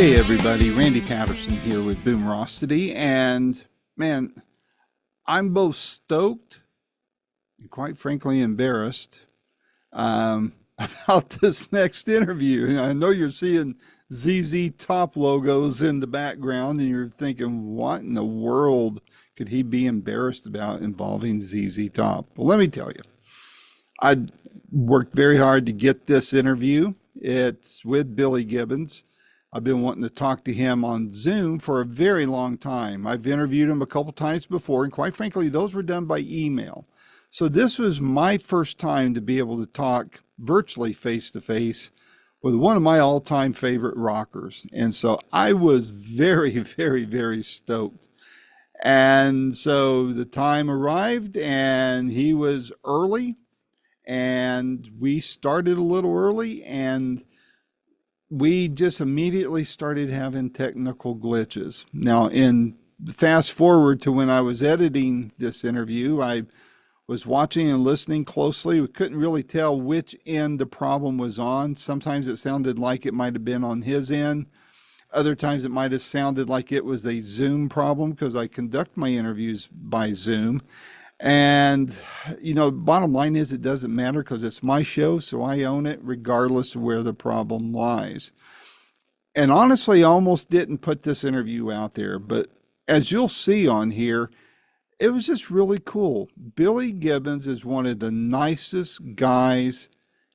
Hey everybody, Randy Patterson here with Boomerocity, and man, I'm both stoked and quite frankly embarrassed about this next interview. And I know you're seeing ZZ Top logos in the background and you're thinking, what in the world could he be embarrassed about involving ZZ Top? Well, let me tell you, I worked very hard to get this interview. It's with Billy Gibbons. I've been wanting to talk to him on Zoom for a very long time. I've interviewed him a couple times before, and quite frankly, those were done by email. So this was my first time to be able to talk virtually face-to-face with one of my all-time favorite rockers. And so I was very, very, very stoked. And so the time arrived, and he was early, and we started a little early, and we just immediately started having technical glitches. Now, in fast forward to when I was editing this interview, I was watching and listening closely. We couldn't really tell which end the problem was on. Sometimes it sounded like it might have been on his end. Other times it might have sounded like it was a Zoom problem because I conduct my interviews by Zoom. And, you know, bottom line is it doesn't matter because it's my show, so I own it regardless of where the problem lies. And honestly, I almost didn't put this interview out there, but as you'll see on here, it was just really cool. Billy Gibbons is one of the nicest guys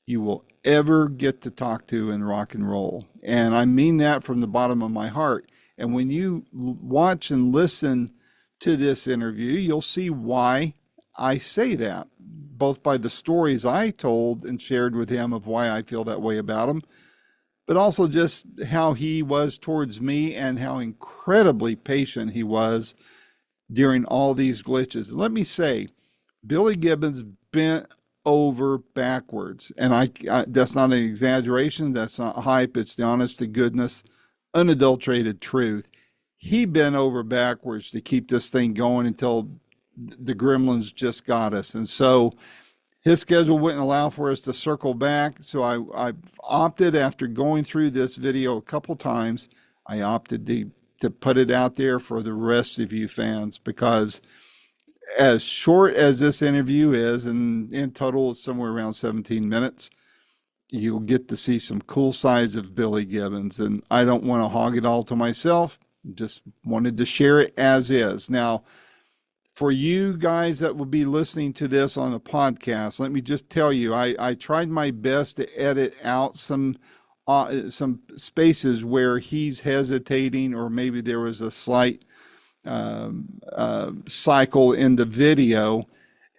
you will ever get to talk to in rock and roll. And I mean that from the bottom of my heart. And when you watch and listen to this interview, you'll see why I say that, both by the stories I told and shared with him of why I feel that way about him, but also just how he was towards me and how incredibly patient he was during all these glitches. And let me say, Billy Gibbons bent over backwards, and I that's not an exaggeration, that's not hype, it's the honest to goodness, unadulterated truth. He bent over backwards to keep this thing going until the gremlins just got us. And so his schedule wouldn't allow for us to circle back. So I opted, after going through this video a couple times, I opted to put it out there for the rest of you fans, because as short as this interview is, and in total it's somewhere around 17 minutes, you'll get to see some cool sides of Billy Gibbons. And I don't want to hog it all to myself. Just wanted to share it as is. Now, for you guys that will be listening to this on a podcast, let me just tell you, I tried my best to edit out some spaces where he's hesitating, or maybe there was a slight cycle in the video.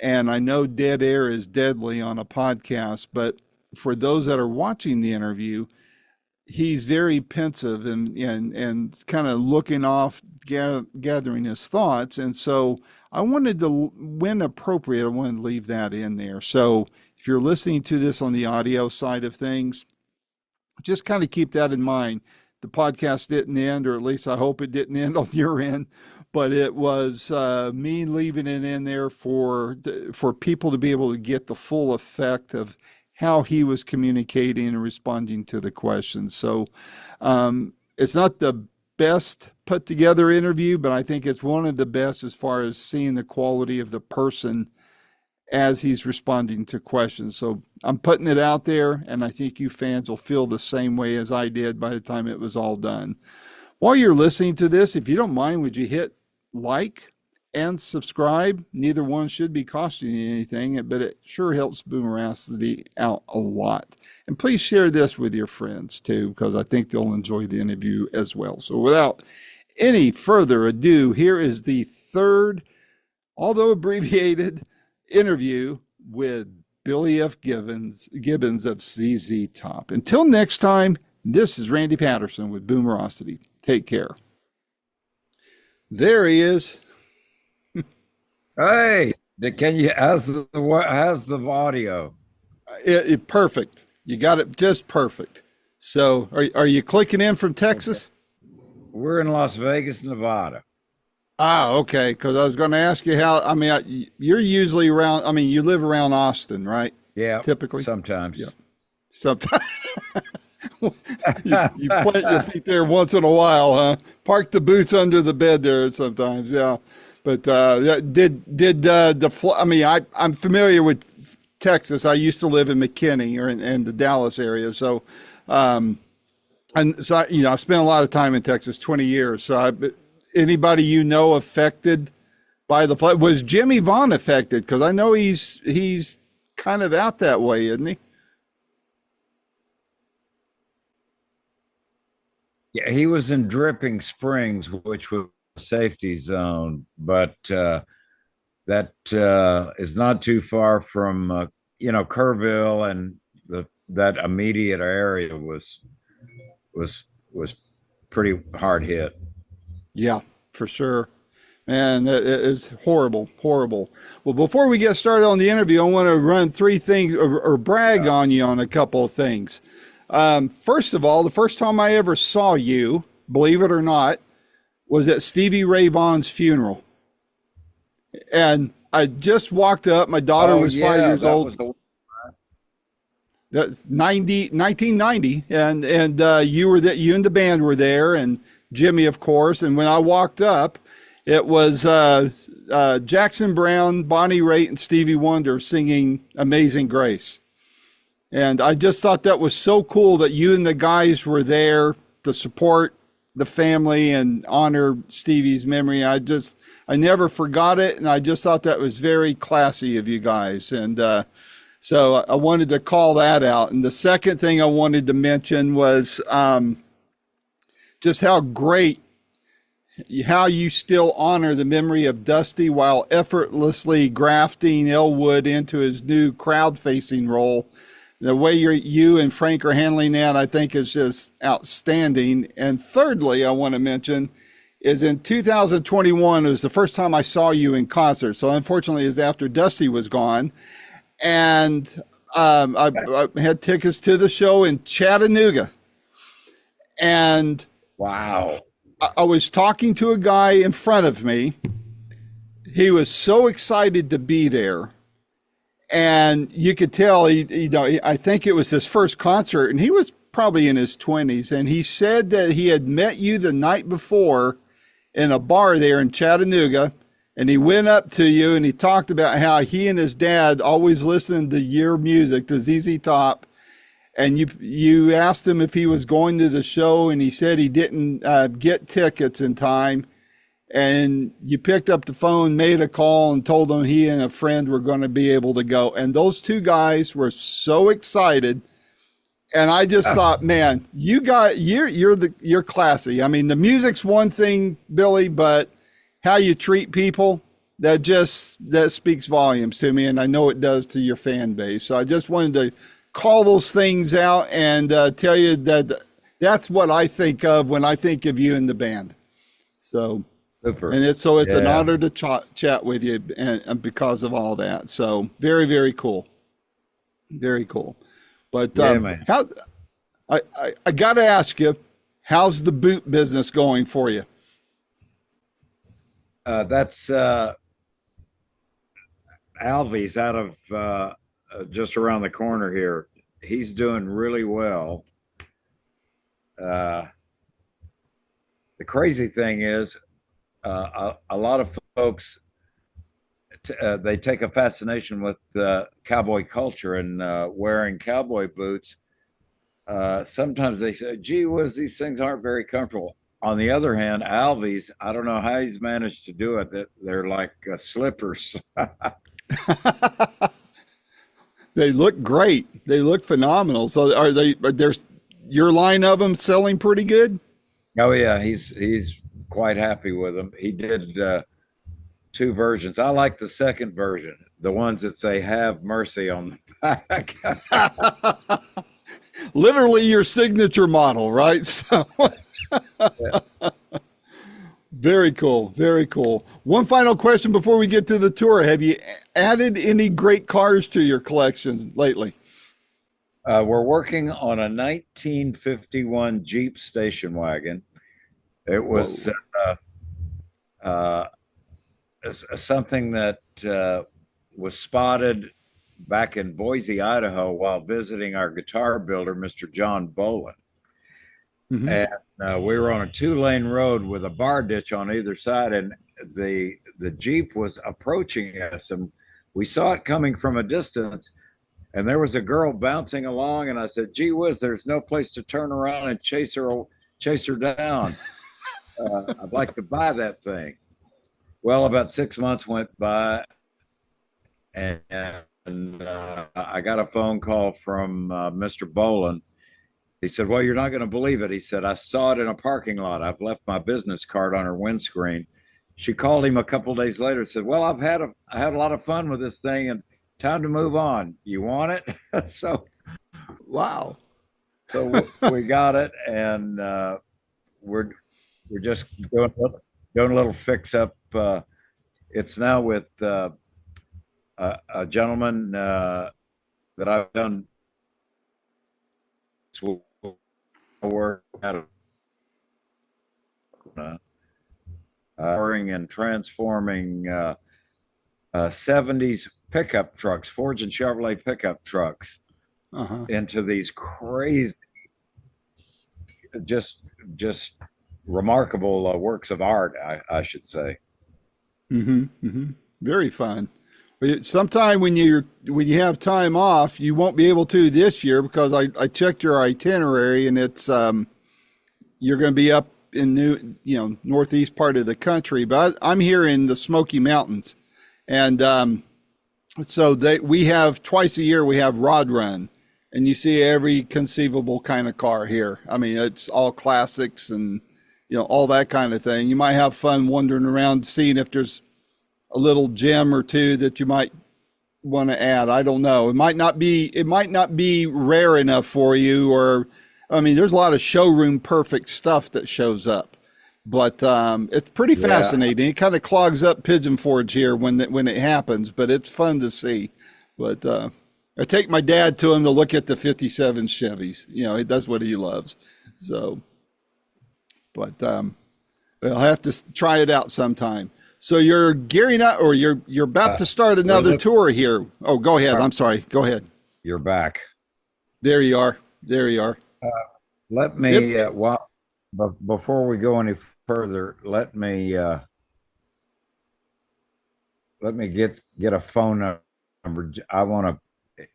And I know dead air is deadly on a podcast, but for those that are watching the interview, he's very pensive and kind of looking off, gathering his thoughts. And so I wanted to, when appropriate, I wanted to leave that in there. So if you're listening to this on the audio side of things, just kind of keep that in mind. The podcast didn't end, or at least I hope it didn't end on your end, but it was me leaving it in there for people to be able to get the full effect of how he was communicating and responding to the questions. So it's not the best put together interview, but I think it's one of the best as far as seeing the quality of the person as he's responding to questions. So I'm putting it out there, and I think you fans will feel the same way as I did by the time it was all done. While you're listening to this, if you don't mind, would you hit like and subscribe? Neither one should be costing you anything, but it sure helps Boomerocity out a lot. And please share this with your friends too, because I think they'll enjoy the interview as well. So without any further ado, here is the third, although abbreviated, interview with Billy F. Gibbons of ZZ Top. Until next time, this is Randy Patterson with Boomerocity. Take care. There he is. Hey, can you, how's the audio? Perfect. You got it just perfect. So are you clicking in from Texas? Okay. We're in Las Vegas, Nevada. Ah, okay. Because I was going to ask you how, I mean, you're usually around, I mean, you live around Austin, right? Yeah. Typically. Sometimes. Yeah. Sometimes. You plant your feet there once in a while, huh? Park the boots under the bed there sometimes, yeah. But yeah, I mean, I'm familiar with Texas. I used to live in McKinney or in the Dallas area, so and so I spent a lot of time in Texas, 20 years. So anybody affected by the flood? Was Jimmy Vaughn affected? Because I know he's kind of out that way, isn't he? Yeah, he was in Dripping Springs, which was a safety zone, but that is not too far from Kerrville, and that immediate area was was pretty hard hit. Yeah, for sure. Man, that is horrible, horrible. Well, before we get started on the interview, I want to run three things or brag on you on a couple of things. First of all, the first time I ever saw you, believe it or not, was at Stevie Ray Vaughan's funeral. And I just walked up. My daughter was 5 years old. That's 1990, and you and the band were there, and Jimmy, of course. And when I walked up, it was Jackson Browne, Bonnie Raitt, and Stevie Wonder singing "Amazing Grace." And I just thought that was so cool that you and the guys were there to support the family and honor Stevie's memory. I never forgot it, and I just thought that was very classy of you guys. And so I wanted to call that out. And the second thing I wanted to mention was just how great, how you still honor the memory of Dusty while effortlessly grafting Elwood into his new crowd-facing role. The way you and Frank are handling that, I think, is just outstanding. And thirdly, I want to mention is in 2021, it was the first time I saw you in concert. So unfortunately, it was after Dusty was gone. And I had tickets to the show in Chattanooga. And wow, I was talking to a guy in front of me. He was so excited to be there. And you could tell, I think it was his first concert, and he was probably in his 20s. And he said that he had met you the night before in a bar there in Chattanooga. And he went up to you and he talked about how he and his dad always listened to your music, to ZZ Top. And you asked him if he was going to the show, and he said he didn't get tickets in time. And you picked up the phone, made a call, and told him he and a friend were going to be able to go. And those two guys were so excited. And I just thought, man, you're classy. I mean, the music's one thing, Billy, but how you treat people, that speaks volumes to me, and I know it does to your fan base. So I just wanted to call those things out and tell you that that's what I think of when I think of you and the band. So. Super. And it's an honor to chat with you, and because of all that. So very, very cool. Very cool. But man. I got to ask you, how's the boot business going for you? That's Alvy's out of just around the corner here. He's doing really well. The crazy thing is, a lot of folks they take a fascination with cowboy culture and wearing cowboy boots. Sometimes they say, "Gee whiz, these things aren't very comfortable." On the other hand, Alvy's, I don't know how he's managed to do it. That they're like slippers. They look great. They look phenomenal. So are they? There's your line of them selling pretty good. Oh yeah, he's quite happy with them. He did two versions. I like the second version, the ones that say "Have mercy" on the back. Literally your signature model, right? So very cool. Very cool. One final question before we get to the tour. Have you added any great cars to your collections lately? We're working on a 1951 Jeep station wagon. It was something that was spotted back in Boise, Idaho, while visiting our guitar builder, Mr. John Bolin. Hmm. and we were on a 2-lane road with a bar ditch on either side, and the Jeep was approaching us, and we saw it coming from a distance, and there was a girl bouncing along, and I said, "Gee whiz, there's no place to turn around and chase her down. I'd like to buy that thing." Well, about 6 months went by, and I got a phone call from Mr. Boland. He said, "Well, you're not going to believe it." He said, "I saw it in a parking lot. I've left my business card on her windscreen." She called him a couple of days later and said, "Well, I had a lot of fun with this thing, and time to move on. You want it?" Wow. So we got it, and we're just doing a little fix up. It's now with a gentleman that I've done work out of and transforming 70s pickup trucks, Ford and Chevrolet pickup trucks, into these crazy, just remarkable works of art, I should say. Very fun. Sometime when you have time off, you won't be able to this year because I checked your itinerary and it's you're going to be up in northeast part of the country, but I'm here in the Smoky Mountains, and so we have twice a year we have Rod Run, and you see every conceivable kind of car here. I mean, it's all classics and all that kind of thing. You might have fun wandering around seeing if there's a little gem or two that you might want to add. I don't know. It might not be rare enough for you, or I mean, there's a lot of showroom perfect stuff that shows up, but it's pretty fascinating. It kind of clogs up Pigeon Forge here when it happens, but it's fun to see. But I take my dad to him to look at the 57 Chevys. That's what he loves. So, but I'll have to try it out sometime. So you're gearing up, or you're about to start another tour here. Oh, go ahead. I'm sorry. Go ahead. You're back. There you are. There you are. Let me, before we go any further, let me get a phone number. I want to,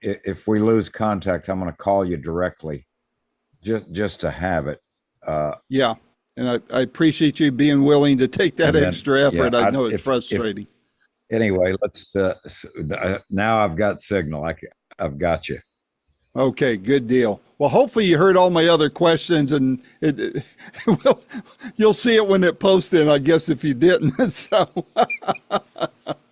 if we lose contact, I'm going to call you directly, just to have it. Yeah. And I appreciate you being willing to take that extra effort. I know it's frustrating. Anyway, let's. Now I've got signal. I've got you. Okay, good deal. Well, hopefully you heard all my other questions, and well, you'll see it when it posted, I guess, if you didn't. So,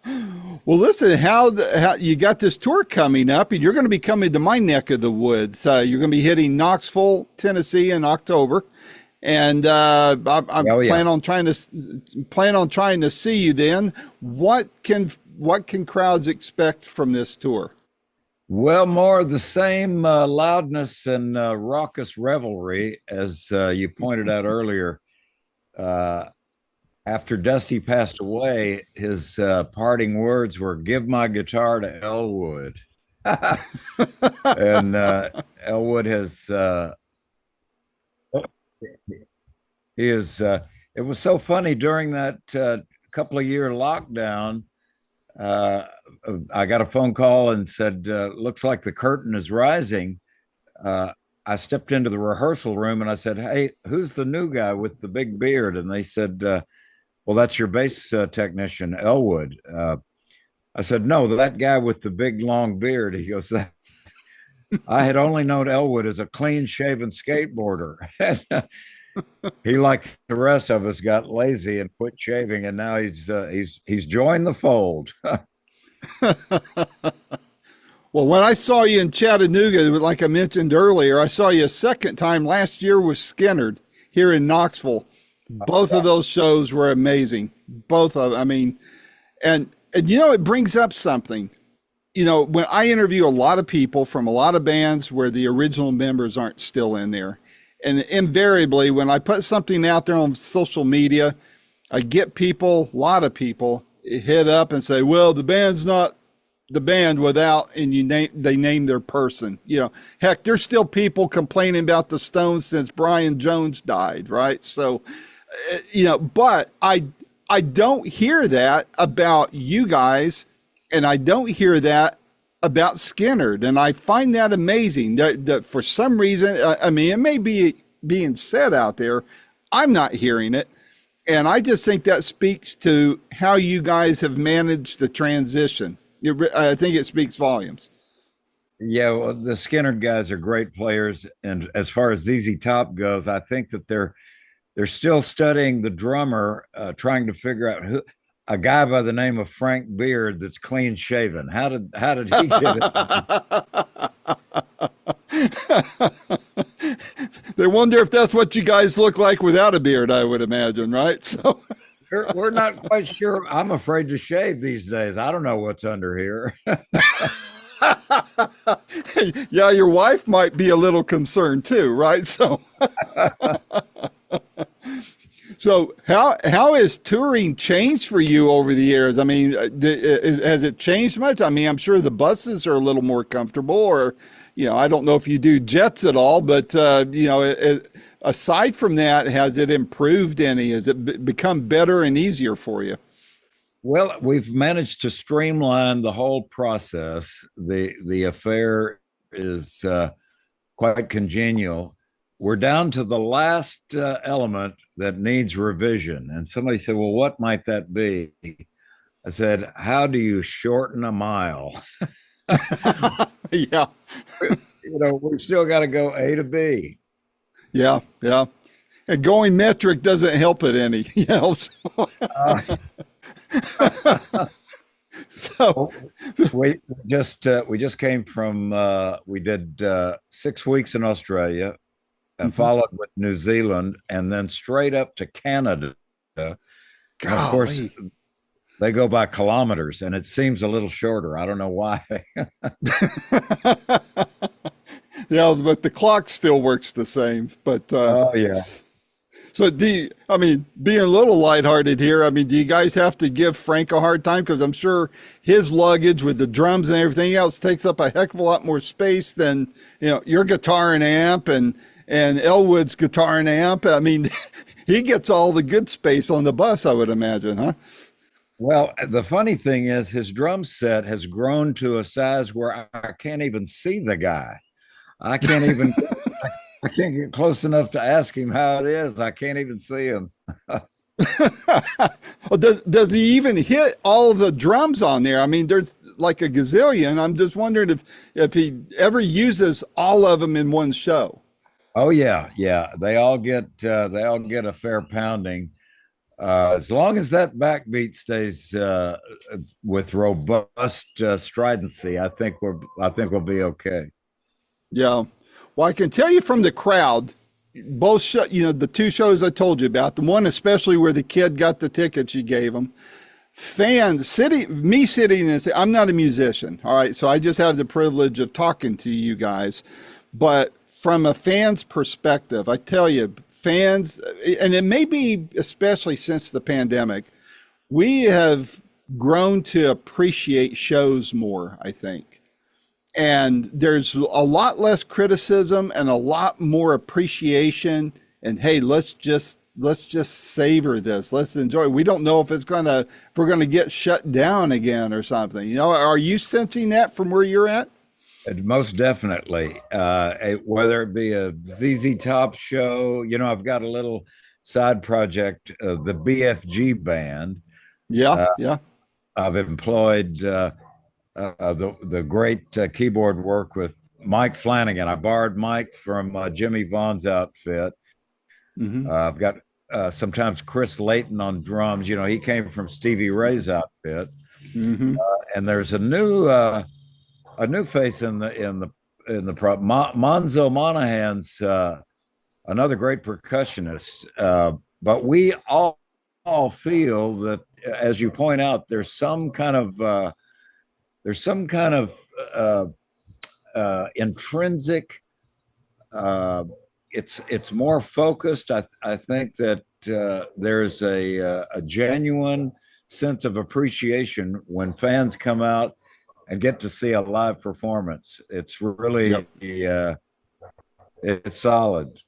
well, listen, how you got this tour coming up, and you're going to be coming to my neck of the woods. You're going to be hitting Knoxville, Tennessee in October. And I'm plan on trying to see you then. What can crowds expect from this tour? Well, more of the same loudness and raucous revelry, as you pointed out earlier. After Dusty passed away, his parting words were, "Give my guitar to Elwood." And Elwood has it was so funny during that couple of year lockdown. I got a phone call and said, "Looks like the curtain is rising." I stepped into the rehearsal room and I said, "Hey, who's the new guy with the big beard?" And they said, "Well, that's your bass technician, Elwood." I said, "No, that guy with the big long beard." He goes, "I had only known Elwood as a clean shaven skateboarder." He, like the rest of us, got lazy and quit shaving, and now he's joined the fold. Well, when I saw you in Chattanooga, like I mentioned earlier, I saw you a second time last year with Skinnerd here in Knoxville. Both of those shows were amazing. I mean, and it brings up something. When I interview a lot of people from a lot of bands where the original members aren't still in there, and invariably when I put something out there on social media, I get a lot of people hit up and say, "Well, the band's not the band without, and they name their person. Heck, there's still people complaining about the Stones since Brian Jones died, right? So, but I don't hear that about you guys, and I don't hear that about Skinnerd, and I find that amazing. That for some reason, I mean, it may be being said out there, I'm not hearing it. And I just think that speaks to how you guys have managed the transition. I think it speaks volumes. Yeah, well, the Skinner guys are great players, and as far as ZZ Top goes, I think that they're still studying the drummer, trying to figure out who a guy by the name of Frank Beard that's clean shaven. How did he get it? They wonder if that's what you guys look like without a beard, I would imagine, right? So We're not quite sure. I'm afraid to shave these days. I don't know what's under here. yeah, your wife might be a little concerned too, right? So how has touring changed for you over the years? I mean, has it changed much? I mean, I'm sure the buses are a little more comfortable, or I don't know if you do jets at all, but aside from that, has it improved any? Has it become better and easier for you? Well, we've managed to streamline the whole process. The affair is quite congenial. We're down to the last element that needs revision. And somebody said, well, what might that be? I said, how do you shorten a mile? Yeah. We've still got to go A to B. Yeah, yeah. And going metric doesn't help it any, So we just came from we did 6 weeks in Australia, and followed with New Zealand, and then straight up to Canada. And of course, they go by kilometers, and it seems a little shorter. I don't know why. Yeah, but the clock still works the same. But oh yeah. So being a little lighthearted here, I mean, do you guys have to give Frank a hard time? Because I'm sure his luggage with the drums and everything else takes up a heck of a lot more space than, your guitar and amp and Elwood's guitar and amp. I mean, he gets all the good space on the bus, I would imagine, huh? Well, the funny thing is his drum set has grown to a size where I can't even see the guy. I can't get close enough to ask him how it is. I can't even see him. Well, does he even hit all the drums on there? I mean, there's like a gazillion. I'm just wondering if he ever uses all of them in one show. Oh yeah, yeah. They all get a fair pounding. As long as that backbeat stays with robust stridency, I think we'll be okay. Yeah. Well, I can tell you from the crowd, both the two shows I told you about, the one especially where the kid got the tickets you gave him, fans sitting and say, I'm not a musician. All right. So I just have the privilege of talking to you guys, but from a fan's perspective, I tell you, fans, and it may be especially since the pandemic, we have grown to appreciate shows more, I think. And there's a lot less criticism and a lot more appreciation. And hey, let's just savor this. Let's enjoy. We don't know if we're gonna get shut down again or something. Are you sensing that from where you're at? Most definitely. Whether it be a ZZ Top show, I've got a little side project, the BFG band. Yeah, yeah. I've employed the great keyboard work with Mike Flanagan. I borrowed Mike from Jimmy Vaughn's outfit. Mm-hmm. I've got sometimes Chris Layton on drums. He came from Stevie Ray's outfit. Mm-hmm. And there's a new face in the prop. Monzo Monahan's another great percussionist. But we all feel that, as you point out, there's some kind of intrinsic. It's more focused. I think that there's a genuine sense of appreciation when fans come out and get to see a live performance. It's really, it's solid.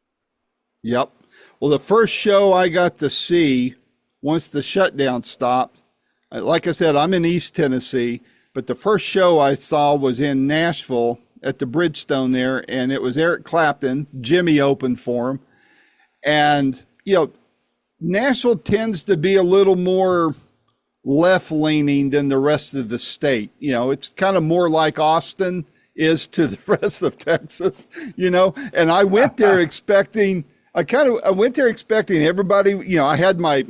Yep. Well, the first show I got to see once the shutdown stopped, like I said, I'm in East Tennessee, but the first show I saw was in Nashville at the Bridgestone there, and it was Eric Clapton. Jimmy opened for him. And, you know, Nashville tends to be a little more left leaning than the rest of the state. You know, it's kind of more like Austin is to the rest of Texas, you know, and I went there expecting, I went there expecting everybody, you know, I had my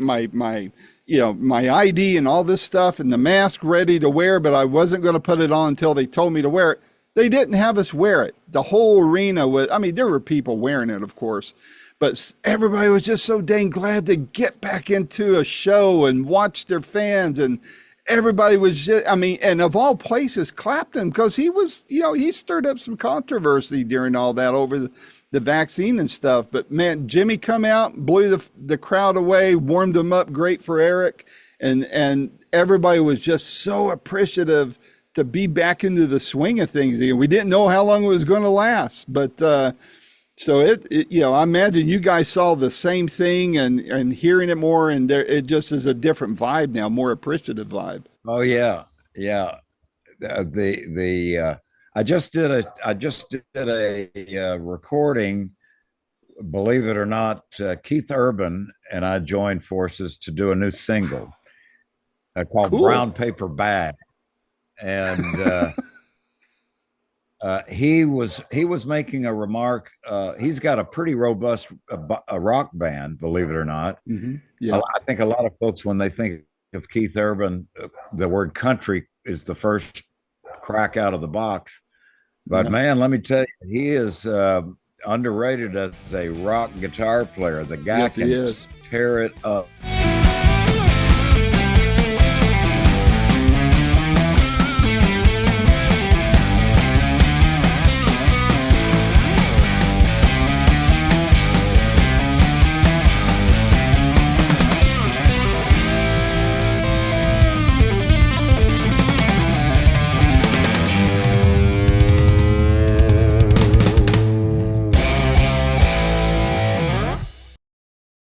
ID and all this stuff and the mask ready to wear, but I wasn't going to put it on until they told me to wear it. They didn't have us wear it. The whole arena was, I mean, there were people wearing it, of course, but everybody was just so dang glad to get back into a show and watch their fans. And everybody was just, I mean, and of all places, Clapton, because he was, you know, he stirred up some controversy during all that over the vaccine and stuff. But man, Jimmy come out, blew the crowd away, warmed them up great for Eric. And everybody was just so appreciative to be back into the swing of things. We didn't know how long it was going to last, but so it, you know, I imagine you guys saw the same thing and hearing it more, and it just is a different vibe now, more appreciative vibe. Oh yeah, yeah. I just did a recording. Believe it or not, Keith Urban and I joined forces to do a new single called Cool. Brown Paper Bag. And he was making a remark. He's got a pretty robust rock band, believe it or not. Mm-hmm. Yeah. I think a lot of folks, when they think of Keith Urban, the word country is the first crack out of the box. But man, let me tell you, he is underrated as a rock guitar player. The guy can tear it up.